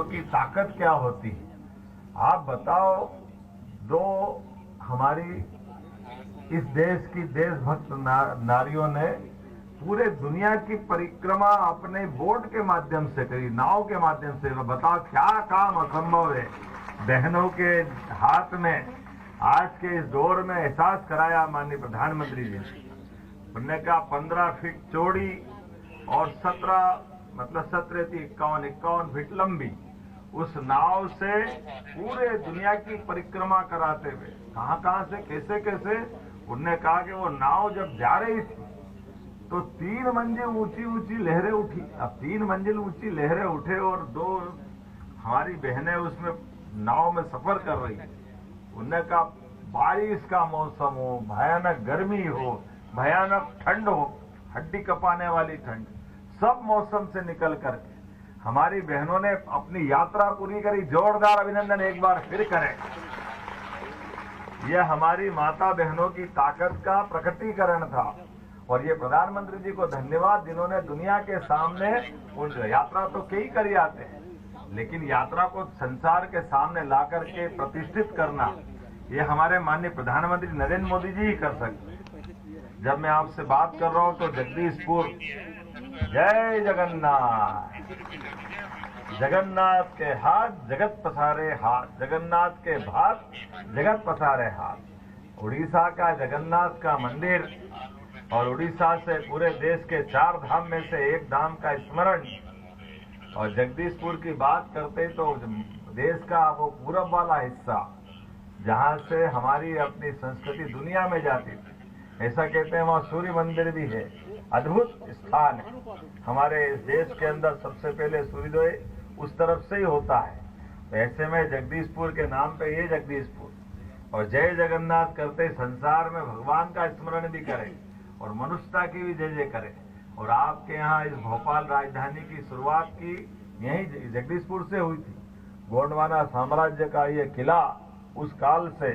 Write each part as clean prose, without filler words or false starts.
की ताकत क्या होती है। आप बताओ, दो हमारी इस देश की देशभक्त नारियों ने पूरे दुनिया की परिक्रमा अपने बोट के माध्यम से करी, नाव के माध्यम से। बताओ क्या काम असंभव है। बहनों के हाथ में आज के इस दौर में एहसास कराया माननीय प्रधानमंत्री जी ने। उन्होंने कहा 15 फीट चौड़ी और 17 थी 51 फीट लंबी उस नाव से पूरे दुनिया की परिक्रमा कराते हुए कहां से कैसे कैसे। उन्होंने कहा कि वो नाव जब जा रही थी तो 3 मंजिल ऊंची ऊंची लहरें उठी। अब 3 मंजिल ऊंची लहरें उठे और 2 हमारी बहनें उसमें नाव में सफर कर रही। उन्होंने कहा बारिश का मौसम हो, भयानक गर्मी हो, भयानक ठंड हो, हड्डी कपाने वाली ठंड, सब मौसम से निकल करके हमारी बहनों ने अपनी यात्रा पूरी करी। जोरदार अभिनंदन एक बार फिर करें। यह हमारी माता बहनों की ताकत का प्रकटीकरण था और ये प्रधानमंत्री जी को धन्यवाद जिन्होंने दुनिया के सामने उन यात्रा तो कई करी आते हैं, लेकिन यात्रा को संसार के सामने ला करके प्रतिष्ठित करना ये हमारे माननीय प्रधानमंत्री नरेंद्र मोदी जी ही कर सकते। जब मैं आपसे बात कर रहा हूं तो जगदीशपुर, जय जगन्नाथ, जगन्नाथ के हाथ जगत पसारे हाथ, जगन्नाथ के भात जगत पसारे हाथ। उड़ीसा का जगन्नाथ का मंदिर और उड़ीसा से पूरे देश के 4 धाम में से एक धाम का स्मरण। और जगदीशपुर की बात करते तो देश का वो पूरब वाला हिस्सा जहां से हमारी अपनी संस्कृति दुनिया में जाती थी, ऐसा कहते हैं वहां सूर्य मंदिर भी है। अद्भुत स्थान है हमारे इस देश के अंदर। सबसे पहले सूर्योदय उस तरफ से ही होता है। तो ऐसे में जगदीशपुर के नाम पे ये जगदीशपुर और जय जगन्नाथ करते संसार में भगवान का स्मरण भी करें और मनुष्यता की भी जय जय करें। और आपके यहाँ इस भोपाल राजधानी की शुरुआत की यही जगदीशपुर से हुई थी। गोंडवाना साम्राज्य का ये किला उस काल से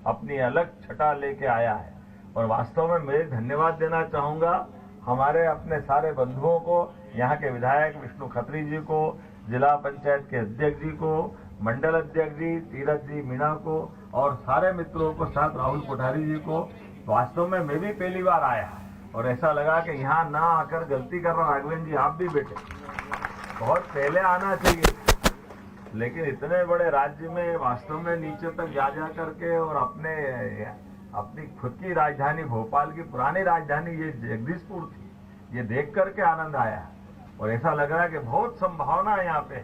अपनी अलग छटा लेके आया है। और वास्तव में मैं धन्यवाद देना चाहूंगा हमारे अपने सारे बंधुओं को, यहाँ के विधायक विष्णु खत्री जी को, जिला पंचायत के अध्यक्ष जी को, मंडल अध्यक्ष जी तीरथ जी मीणा को और सारे मित्रों को, साथ राहुल कोठारी जी को। वास्तव में मैं भी पहली बार आया और ऐसा लगा कि यहाँ ना आकर गलती कर रहा। राघवेंद्र जी आप भी बेटे, बहुत पहले आना चाहिए, लेकिन इतने बड़े राज्य में वास्तव में नीचे तक जा करके और अपनी खुद की राजधानी भोपाल की पुरानी राजधानी ये जगदीशपुर थी, ये देख करके आनंद आया। और ऐसा लग रहा है कि बहुत संभावना है यहाँ पे,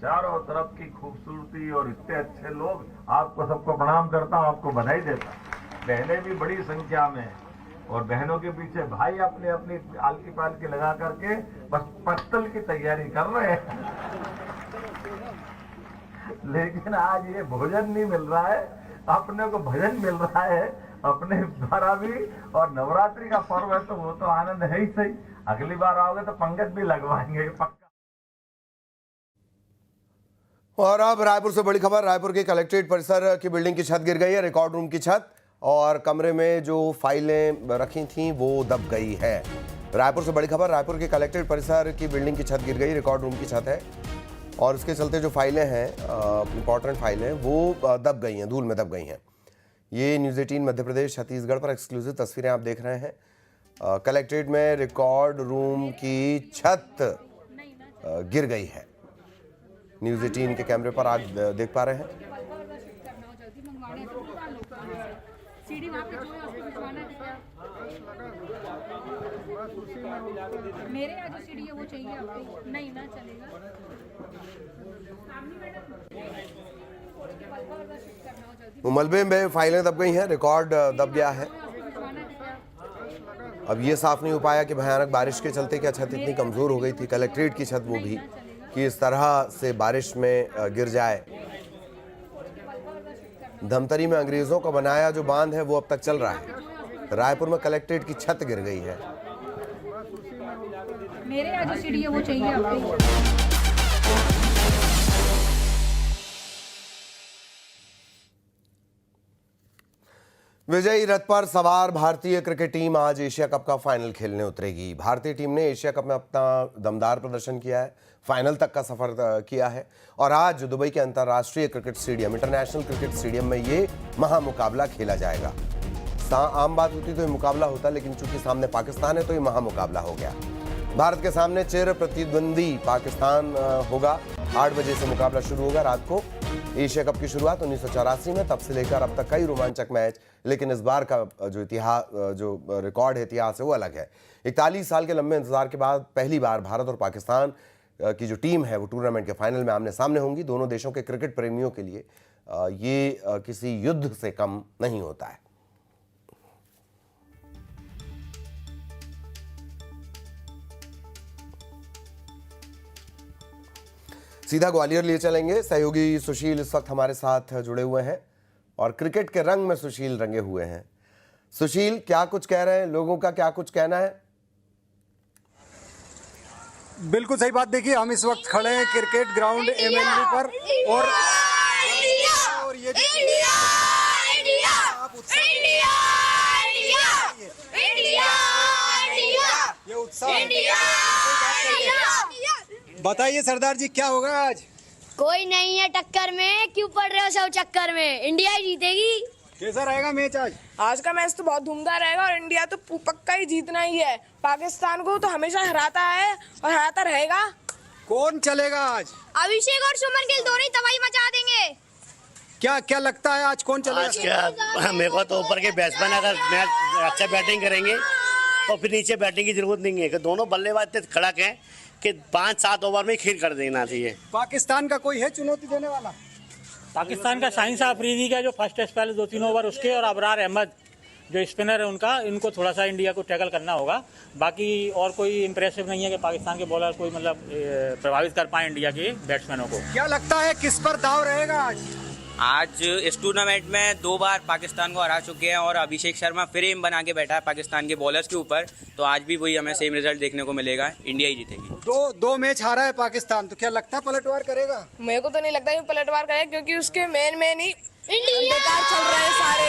चारों तरफ की खूबसूरती और इतने अच्छे लोग। आपको सबको प्रणाम करता हूँ, आपको बधाई देता हूँ। बहनें भी बड़ी संख्या में और बहनों के पीछे भाई अपनी अपनी आलकी पालकी लगा करके बस पत्तल की तैयारी कर रहे हैं। लेकिन आज ये भोजन नहीं मिल रहा है, अपने को भजन मिल रहा है अपने द्वारा भी। और नवरात्रि का पर्व है तो वो तो आनंद है ही सही। अगली बार आओगे तो पंगत भी लगवाएंगे पक्का। और अब रायपुर से बड़ी खबर। रायपुर के कलेक्ट्रेट परिसर की बिल्डिंग की छत गिर गई है, रिकॉर्ड रूम की छत, और कमरे में जो फाइलें रखी थी वो दब गई है। रायपुर से बड़ी खबर। रायपुर के कलेक्ट्रेट परिसर की बिल्डिंग की छत गिर गई, रिकॉर्ड रूम की छत है, और इसके चलते जो फाइलें हैं, इंपॉर्टेंट फाइलें, वो दब गई हैं, धूल में दब गई हैं। ये न्यूज़ 18 मध्य प्रदेश छत्तीसगढ़ पर एक्सक्लूसिव तस्वीरें आप देख रहे हैं। कलेक्ट्रेट में रिकॉर्ड रूम की छत गिर गई है। न्यूज़ 18 के कैमरे पर आप देख पा रहे हैं। मेरे यहाँ जो सीढ़ी है वो चाहिए आपको? नहीं ना चलेगा। मलबे में फाइलें दब गई हैं, रिकॉर्ड दब गया है। अब ये साफ नहीं हो पाया कि भयानक बारिश के चलते क्या छत इतनी कमज़ोर हो गई थी, कलेक्ट्रेट की छत वो भी, कि इस तरह से बारिश में गिर जाए। धमतरी में अंग्रेज़ों का बनाया जो बांध है वो अब तक चल रहा है। रायपुर में कलेक्ट्रेट की छत गिर गई है। मेरे यहाँ जो सीढ़ी है वो चाहिए आपको? विजयी रथ पर सवार भारतीय क्रिकेट टीम आज एशिया कप का फाइनल खेलने उतरेगी। भारतीय टीम ने एशिया कप में अपना दमदार प्रदर्शन किया है, फाइनल तक का सफर किया है और आज दुबई के अंतर्राष्ट्रीय cricket stadium, international cricket stadium में ये महामुकाबला खेला जाएगा। आम बात होती तो ये मुकाबला होता, लेकिन चूंकि सामने पाकिस्तान है तो ये महामुकाबला हो गया। भारत के सामने चिर प्रतिद्वंदी पाकिस्तान होगा। 8 बजे से मुकाबला शुरू होगा रात को। एशिया कप की शुरुआत 1984 में, तब से लेकर अब तक कई रोमांचक मैच, लेकिन इस बार का जो रिकॉर्ड है, इतिहास है, वो अलग है। 41 साल के लंबे इंतजार के बाद पहली बार भारत और पाकिस्तान की जो टीम है वो टूर्नामेंट के फाइनल में आमने सामने होंगी। दोनों देशों के क्रिकेट प्रेमियों के लिए ये किसी युद्ध से कम नहीं होता है। सीधा ग्वालियर लिए चलेंगे। सहयोगी सुशील इस वक्त हमारे साथ जुड़े हुए हैं और क्रिकेट के रंग में सुशील रंगे हुए हैं। सुशील, क्या कुछ कह रहे हैं, लोगों का क्या कुछ कहना है? बिल्कुल सही बात। देखिए, हम इस वक्त खड़े हैं क्रिकेट ग्राउंड एमएलबी पर और ये बताइए सरदार जी, क्या होगा आज? कोई नहीं है टक्कर में, क्यों पड़ रहे हो सब चक्कर में? इंडिया ही जीतेगी। कैसा रहेगा मैच आज? आज का मैच तो बहुत धूमदार रहेगा और इंडिया तो पक्का ही जीतना ही है। पाकिस्तान को तो हमेशा हराता है और हराता रहेगा। कौन चलेगा आज? अभिषेक और सुमन गिल दोनों ही तबाही मचा देंगे। क्या क्या लगता है आज कौन चलेगा? आज क्या, मेरे को तो ऊपर के बैट्समैन अगर मैच अच्छा बैटिंग करेंगे तो फिर नीचे बैटिंग की जरूरत नहीं है कि दोनों बल्लेबाज इतने कड़क हैं कि 5-7 ओवर में खेल कर देना चाहिए। पाकिस्तान का कोई है चुनौती देने वाला? पाकिस्तान का शाहीन अफरीदी का जो फर्स्ट टेस्ट पहले 2-3 ओवर उसके, और अबरार अहमद जो स्पिनर है उनका, इनको थोड़ा सा इंडिया को टैकल करना होगा। बाकी और कोई इंप्रेसिव नहीं है कि पाकिस्तान के बॉलर कोई मतलब प्रभावित कर पाए इंडिया के बैट्समैनों को। क्या लगता है किस पर दाव रहेगा आज? आज इस टूर्नामेंट में 2 बार पाकिस्तान को हरा चुके हैं और अभिषेक शर्मा फिर एम बना के बैठा है पाकिस्तान के बॉलर्स के ऊपर, तो आज भी वही हमें सेम रिजल्ट देखने को मिलेगा, इंडिया ही जीतेगी। दो मैच हारा है पाकिस्तान, तो क्या लगता है पलटवार करेगा? मेरे को तो नहीं लगता कि पलटवार करेगा, क्योंकि उसके मेन ही बेकार चल रहे हैं सारे।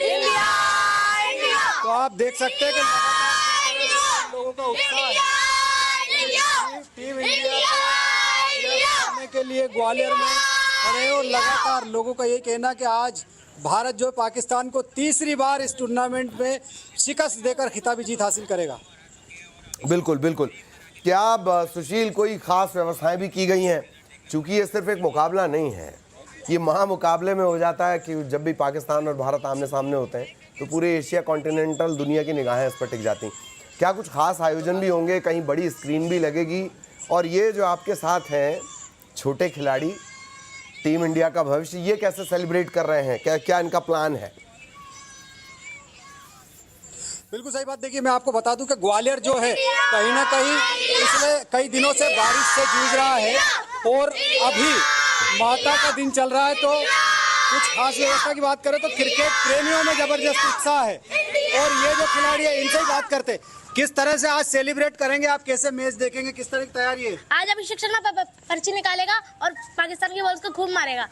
इंडिया तो आप देख सकते हैं कि लोगों का उत्साह है। टीम इंडिया करने के लिए ग्वालियर में खड़े और लगातार लोगों का यही कहना कि आज भारत जो पाकिस्तान को तीसरी बार इस टूर्नामेंट में शिकस्त देकर खिताबी जीत हासिल करेगा। बिल्कुल बिल्कुल। क्या सुशील कोई खास व्यवस्थाएं भी की गई हैं? चूंकि ये सिर्फ एक मुकाबला नहीं है, ये महामुकाबले में हो जाता है कि जब भी पाकिस्तान और भारत आमने सामने होते हैं तो पूरे एशिया कॉन्टिनेंटल दुनिया की निगाहें इस पर टिक जाती। क्या कुछ खास आयोजन भी होंगे, कहीं बड़ी स्क्रीन भी लगेगी? और ये जो आपके साथ हैं छोटे खिलाड़ी, टीम इंडिया का भविष्य, ये कैसे सेलिब्रेट कर रहे हैं? क्या इनका प्लान है? बिल्कुल सही बात। देखिए, मैं आपको बता दूं कि ग्वालियर जो है कहीं ना कहीं पिछले कई दिनों से बारिश से जूझ रहा है और अभी माता का दिन चल रहा है, तो कुछ खास व्यवस्था की बात करें तो क्रिकेट प्रेमियों में जबरदस्त उत्साह है। और ये जो खिलाड़ी है इनसे ही बात करते, किस तरह से आज सेलिब्रेट करेंगे आप, कैसे मैच देखेंगे, किस तरह की तैयारी है? आज अभिषेक शर्मा पर्ची निकालेगा और पाकिस्तान के बॉल्स को खूब मारेगा।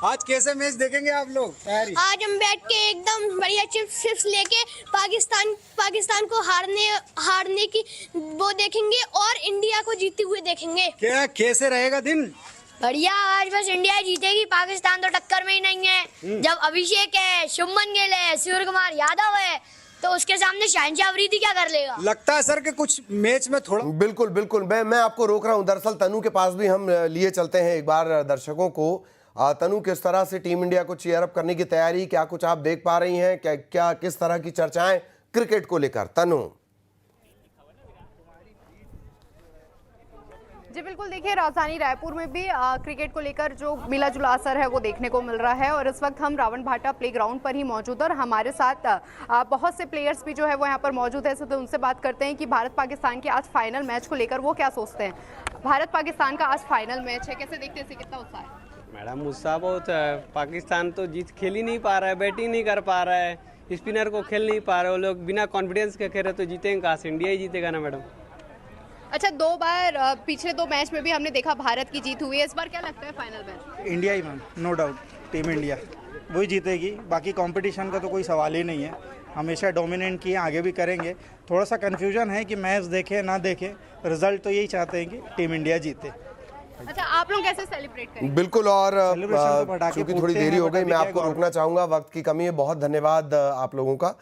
आज कैसे मैच देखेंगे आप लोग? तैयारी आज हम बैठ के एकदम बढ़िया चिप्स लेके पाकिस्तान को हारने की वो देखेंगे और इंडिया को जीते हुए देखेंगे। क्या कैसे रहेगा दिन? बढ़िया, आज बस इंडिया जीतेगी, पाकिस्तान तो टक्कर में ही नहीं है। जब अभिषेक है, शुभमन गिल है, सूर्य कुमार यादव है, तो उसके सामने शाहीन अफरीदी क्या कर लेगा? लगता है सर कि कुछ मैच में थोड़ा। बिल्कुल बिल्कुल, मैं आपको रोक रहा हूं। दरअसल तनु के पास भी हम लिए चलते हैं एक बार दर्शकों को। तनु, किस तरह से टीम इंडिया को चीयर अप करने की तैयारी, क्या कुछ आप देख पा रही हैं? क्या किस तरह की चर्चाएं क्रिकेट को लेकर? तनु जी बिल्कुल, देखिए राजधानी रायपुर में भी क्रिकेट को लेकर जो मिला जुला असर है वो देखने को मिल रहा है। और इस वक्त हम रावण भाटा प्लेग्राउंड पर ही मौजूद हैं और हमारे साथ बहुत से प्लेयर्स भी जो है वो यहाँ पर मौजूद है। तो उनसे बात करते हैं कि भारत पाकिस्तान के आज फाइनल मैच को लेकर वो क्या सोचते हैं। भारत पाकिस्तान का आज फाइनल मैच है, कैसे देखते हैं, कितना उत्साह है? मैडम, उत्साह बहुत है। पाकिस्तान तो जीत खेल ही नहीं पा रहा है, बैटिंग नहीं कर पा रहा है, स्पिनर को खेल नहीं पा रहे, वो लोग बिना कॉन्फिडेंस के खेल रहे, तो जीतेंगे कहाँ से? इंडिया ही जीतेगा ना मैडम। अच्छा, 2 बार पिछले 2 मैच में भी हमने देखा भारत की जीत हुई है, इस बार क्या लगता है फाइनल मैच? इंडिया ही ma'am, no doubt, team India. वही जीतेगी। बाकी कंपटीशन का तो कोई सवाल ही नहीं है, हमेशा डोमिनेट किए, आगे भी करेंगे। थोड़ा सा कन्फ्यूजन है कि मैच देखे ना देखे, रिजल्ट तो यही चाहते हैं कि टीम इंडिया जीते। अच्छा, आप लोग कैसे सेलिब्रेट करेंगे? बिल्कुल, और Celebration तो पटाखे चूंकि फूटते थोड़ी देरी हैं, हो गई, बट मैं अभी आपको क्या रोकना चाहूंगा, वक्त की कमी है। बहुत धन्यवाद आप लोगों का।